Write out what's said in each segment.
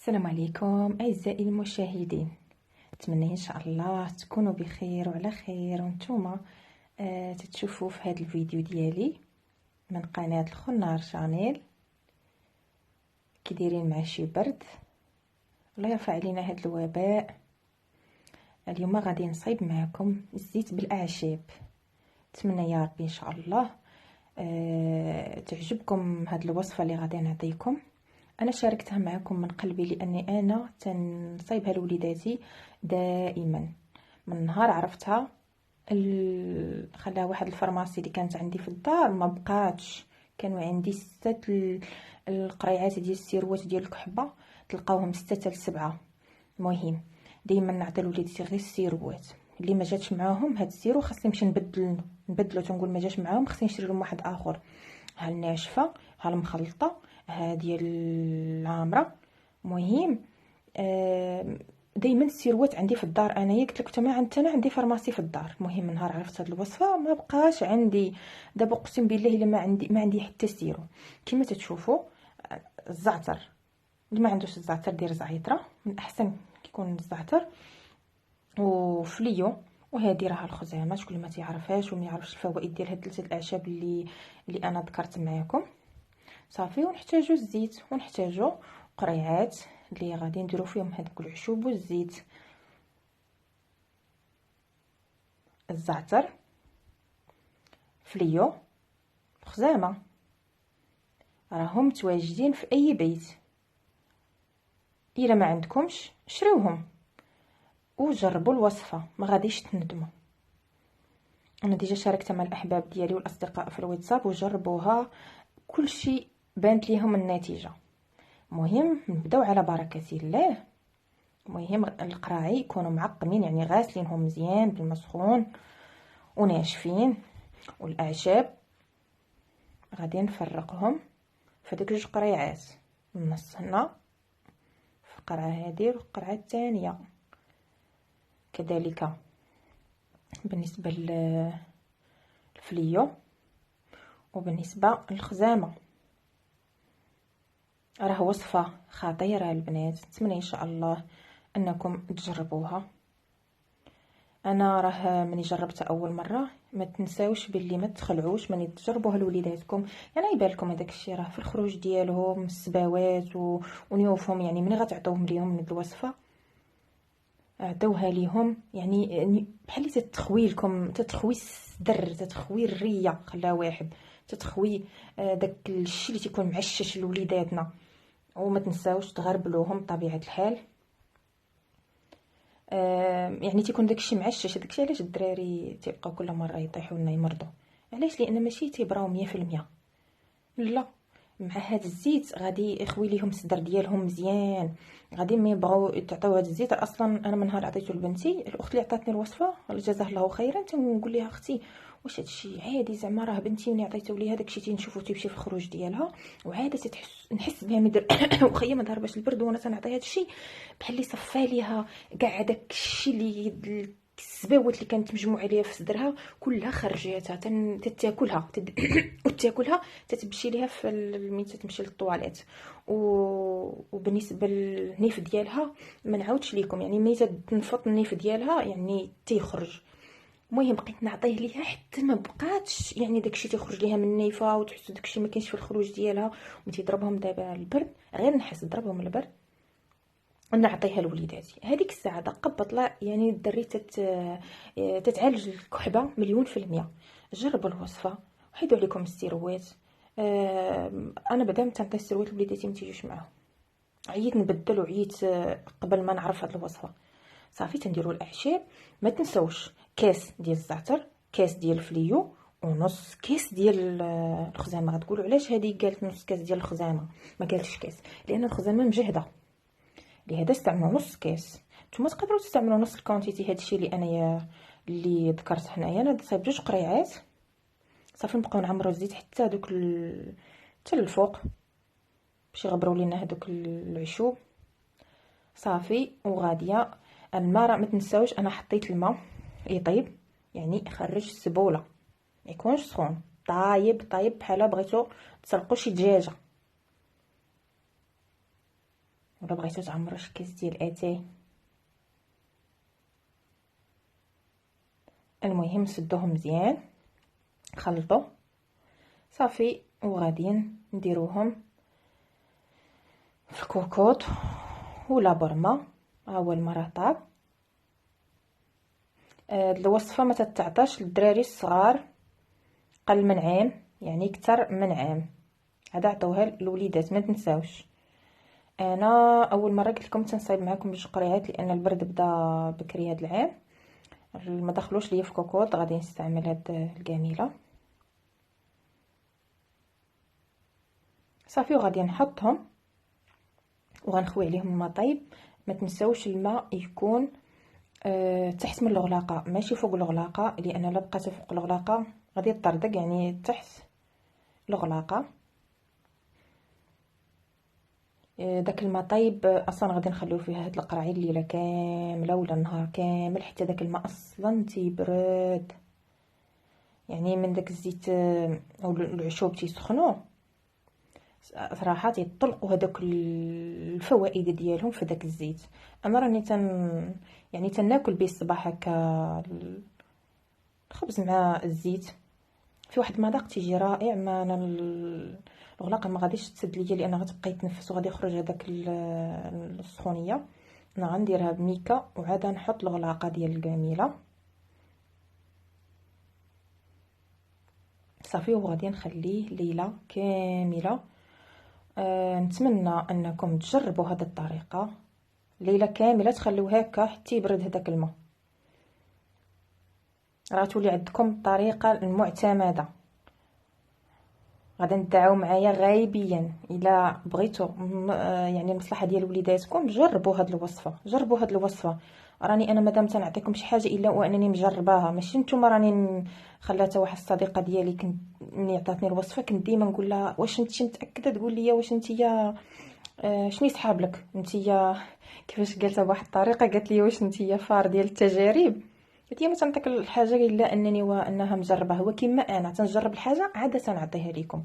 السلام عليكم اعزائي المشاهدين. نتمنى ان شاء الله تكونوا بخير وعلى خير وانتم تتشوفوا في هذا الفيديو ديالي من قناه الخنار شانيل. كي دايرين مع شي برد؟ الله يرفع علينا هذا الوباء. اليوم غادي نصايب معكم الزيت بالاعشاب. نتمنى يا ربي ان شاء الله تعجبكم هذه الوصفه اللي غادي نعطيكم. انا شاركتها معكم من قلبي لاني انا تنصايبها لوليداتي دائما من نهار عرفتها. خلاها واحد الفرماسي اللي كانت عندي في الدار ما بقاتش. كانوا عندي 6 القريعات ديال السيروات ديال الكحبه، تلقاوهم 6 حتى 7. المهم دائما نعطي لوليداتي غير السيروات. اللي ما جاتش معاهم هاد السيرو خاصني نمشي نبدلو تنقول ما جاش معاهم خاصني نشري لهم واحد اخر. ها الناشفه، ها المخلطه، ها ديال العامره. مهم دائما السيروات عندي في الدار. انايا قلت لك انا عندي فارماسي في الدار. المهم نهار عرفت هذه الوصفه ما بقاش عندي. دابا اقسم بالله الا ما عندي حتى سيرو. كما تتشوفوا الزعتر، اللي ما عندوش الزعتر دير زعيطره، من احسن كيكون الزعتر وفليو. وهذه راها الخزامه، شكون ما تعرفهاش وما يعرفش الفوائد ديال هاد 3 الاعشاب اللي انا ذكرت معكم. صافي. ونحتاجو الزيت ونحتاجو قريعات اللي غادي نديرو فيهم هذوك العشوب والزيت. الزعتر، فليو، خزامه، راهم متواجدين في اي بيت. الا ما عندكمش شريوهم وجربوا الوصفه، ما غاديش تندموا. انا ديجا شاركتها مع الاحباب ديالي والاصدقاء في الواتساب وجربوها، كل شيء بانت ليهم النتيجه. مهم نبداو على بركه الله. مهم القراعي يكونوا معقمين، يعني غاسلينهم مزيان بالماء سخون وناشفين. والاعشاب غادي نفرقهم في ديك 2 قريعات، النص هنا في القرعه هذه والقرعه الثانيه كذلك. بالنسبه للفليو وبالنسبه للخزامه، راه وصفه خطيره البنات. نتمنى ان شاء الله انكم تجربوها. انا راه مني جربتها اول مره، ما تنساوش باللي ما تخلعوش مني تجربوها لوليداتكم. يعني يبان لكم هذاك الشيء راه في الخروج ديالهم السباوات ونيوفهم. يعني ملي غتعطوهم ليهم من الوصفه عطوها ليهم، يعني بحال تتخوي لكم، تتخوي الصدر، تتخوي الريه. خلا واحد تتخوي داك الشيء اللي تيكون معشش لوليداتنا. وما تنساوش تغربلوهم بطبيعه الحال. يعني تيكون داكشي معشش. داكشي علاش الدراري تيبقاو كل مره يطيحوا لنا يمرضوا. علاش؟ لان ماشي تيبراو 100%. لا، مع هذا الزيت غادي يخوي ليهم الصدر ديالهم مزيان. غادي ما يبغاو تعطيو هذا الزيت. اصلا انا من نهار عطيته لبنتي، الاخت اللي عطاتني الوصفه جزاها الله خيرا، تنقول لها اختي واش هادشي عادي؟ زعما راه بنتي ملي عطيته ليها داكشي تنشوفو تيمشي في الخروج ديالها وعاده نحس بها مدر وخيا ما ضرباش البرد وانا تنعطي هادشي بحال اللي صفى ليها كاع داكشي اللي السباوات اللي كانت مجموعه ليها في صدرها كلها خرجاتها. تتاكلها وتاكلها تتمشي ليها في مين تتمشي للطواليت. وبالنسبه للنيف ديالها ما نعاودش ليكم، يعني ملي تنفط النيف ديالها يعني تيخرج. المهم بقيت نعطيه ليها حتى ما بقاتش يعني داكشي تيخرج ليها من النيفه، وتحس داكشي ما كاينش في الخروج ديالها. وتيضربهم دابا البرد، غير نحس ضربهم البرد نعطيها لوليداتي. هذيك الساعه دقه بطلع يعني الدري تتعالج الكحبه 100%. جربوا الوصفه وحيدوا عليكم السيروات. انا بعدا تنعطي السيروات لوليداتي ما تيجيش معاهم. عييت نبدل وعييت قبل ما نعرف هذه الوصفه. صافي تنديروا الاعشاب. ما تنسوش كاس ديال الزعتر، كاس ديال الفليو، ونص كاس ديال الخزامه. غتقولوا علاش هذه قالت نص كاس ديال الخزامه ما قالتش كاس؟ لان الخزامه مجهده. لهذا استعملوا نص كاس. نتوما تقدروا تستعملوا نص الكونتيتي. هادشي اللي انايا اللي ذكرت هنايا. انا صايب 2 قريعات. صافي نبقاو نعمروا الزيت حتى دوك حتى الفوق باش يغبروا لينا هذوك العشوب. صافي وغاديه الماء. ما تنساوش انا حطيت الماء يطيب، يعني يخرج السبوله، ما يكونش سخون. طايب بحال بغيتو تسلقوا شي دجاجه. ولا بغيتو تعمروا شي كاس ديال اتاي. المهم سدوهم مزيان، خلطوا صافي، وغاديين نديروهم في الكوكوط ولا برما. ها هو الماء طاب. هاد الوصفه ما تتعطاش للدراري الصغار قل من عام، يعني اكثر من عام، هذا عطوها للوليدات ما تنساوش. انا اول مره قلت لكم تنصايب معكم بجوج قريعات لان البرد بدا بكري هذا العام، ما دخلوش ليا في كوكوط، غادي نستعمل هاد الجميله صافي. وغادي نحطهم وغنخوي عليهم الماء طيب. ما تنساوش الماء يكون تحت من الغلاقه ماشي فوق الغلاقه، لان الا بقات فوق الغلاقه غادي تطردق، يعني تحت الغلاقه. داك الماء طيب اصلا غادي نخليو فيه هاد القرعي الليله كامله ولا النهار كامل حتى داك الماء اصلا تيبرد، يعني من داك الزيت او العشوب تيسخنوا صراحه تيطلقوا هذوك الفوائد ديالهم في داك الزيت. انا راني يعني تناكل به الصباح هكا الخبز مع الزيت في واحد المذاق تيجي رائع. ما انا الغلاقه ما غاديش تسد ليا لان غتبقى يتنفس وغادي يخرج هذاك السخونيه. انا غنديرها بميكا وعاد نحط الغلاقه ديال الجميله صافي، وغادي نخليه ليله كامله. نتمنى انكم تجربوا هذه الطريقه ليله كامله، تخليوه هكا حتى يبرد هذاك الماء، راه تولي عندكم الطريقه المعتمده. غادا ندعوا معايا غايبيا الا بغيتوا يعني المصلحه ديال وليداتكم. جربوا هاد الوصفه، جربوا هاد الوصفه. راني انا مادام تنعطيكم شي حاجه الا وانني مجرباها، ماشي نتوما. راني خلاتها واحد الصديقه ديالي كنت ملي عطاتني الوصفه كنت ديما نقول لها واش انت متاكده، تقول لي واش انتيا شنو يسحاب لك انتيا، كيفاش قالتها بواحد الطريقه، قالت لي واش انتيا فار ديال التجارب. قلت لها ما تنعطيك الحاجه الا انني وانها مجربه. هو كيما انا تنجرب الحاجه عاده تنعطيها لكم.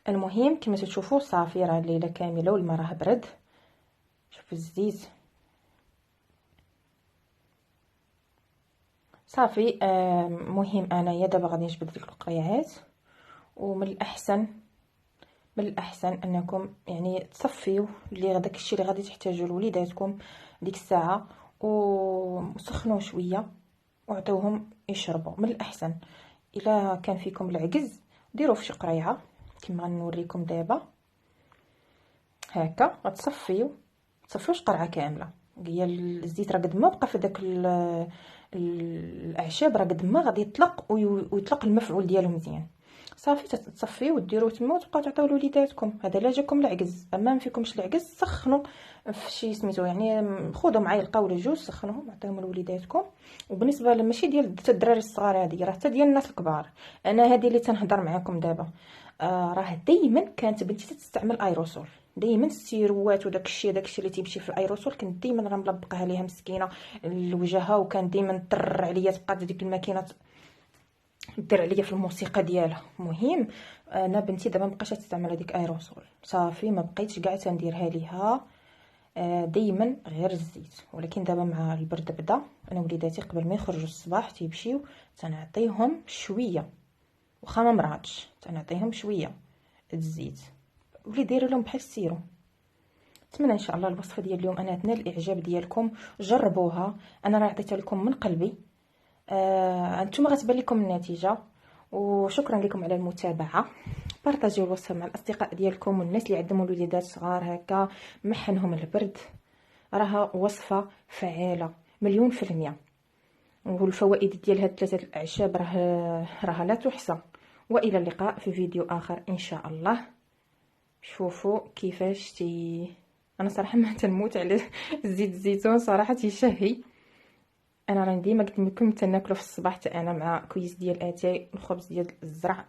المهم كما تشوفوا صافي راه الليله كامله والماء راه برد. شوفوا الزيت صافي. مهم انايا دابا غادي نجبد ديك القريعات، ومن الاحسن انكم يعني تصفيو اللي داك الشيء اللي غادي تحتاجوا لوليداتكم ديك الساعه، وسخنوا شويه وعطيوهم يشربوا. من الاحسن الا كان فيكم العجز ديروا في شي قريعه كما غنوريكم دابا هكا. غتصفيو تصفيوش قرعه كامله، هي الزيت راه قد ما بقى في داك الاعشاب راه قد ما غادي يطلق ويطلق المفعول ديالو مزيان. صافي تصفيو وديروه تما وتبقاو تعطيو لوليداتكم. هذا لا جاكم العجز. اما ما فيكمش العجز سخنوا في شي سميتو، يعني خذوا معايا ولا جوج سخنوهم عطيوهم لوليداتكم. وبالنسبه ماشي ديال الدراري الصغار، هذه راه حتى ديال الناس الكبار. انا هذه اللي تنهضر معكم دابا راه دائما كانت بنتي تستعمل ايروسول، دائما السيروات وداك الشيء اللي تيمشي في الايروسول كنت دائما غنلبقها ليها مسكينه لوجهها، وكان دائما تر عليا تبقى ديك الماكينه دير عليا في الموسيقى ديالها. المهم انا بنتي دابا مابقاش تستعمل هذيك ايروسول صافي، ما بقيتش كاع تنديرها ليها دائما غير الزيت. ولكن دابا مع البرد بدا انا وليداتي قبل ما يخرجوا الصباح تيمشيو تنعطيهم شويه، واخا ما مراتش تنعطيهم شويه الزيت ولي دايره لهم بحال السيرو. نتمنى ان شاء الله الوصفه ديال اليوم انا تنال الاعجاب ديالكم. جربوها، انا راه عطيتها لكم من قلبي. انتم غتبان لكم النتيجه. وشكرا لكم على المتابعه. بارطاجيو الوصفه مع الاصدقاء ديالكم والناس اللي عندهم وليدات صغار هكا محنهم البرد. راها وصفه فعاله 100%، والفوائد ديال هاد ثلاثه الاعشاب راها لا تحصى. والى اللقاء في فيديو اخر ان شاء الله. شوفوا كيفاش انا صراحه ما تنموت على زيت الزيتون، صراحه تيشهي. انا راني ديما قلت لكم تناكلو في الصباح حتى انا مع كويس ديال اتاي الخبز ديال الزرع،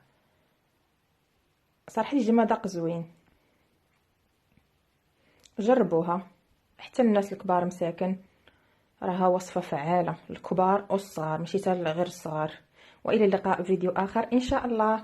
صراحه يجي مذاق زوين. جربوها حتى الناس الكبار مساكن، راها وصفه فعاله الكبار والصغار ماشي حتى غير الصغار. والى اللقاء في فيديو اخر ان شاء الله.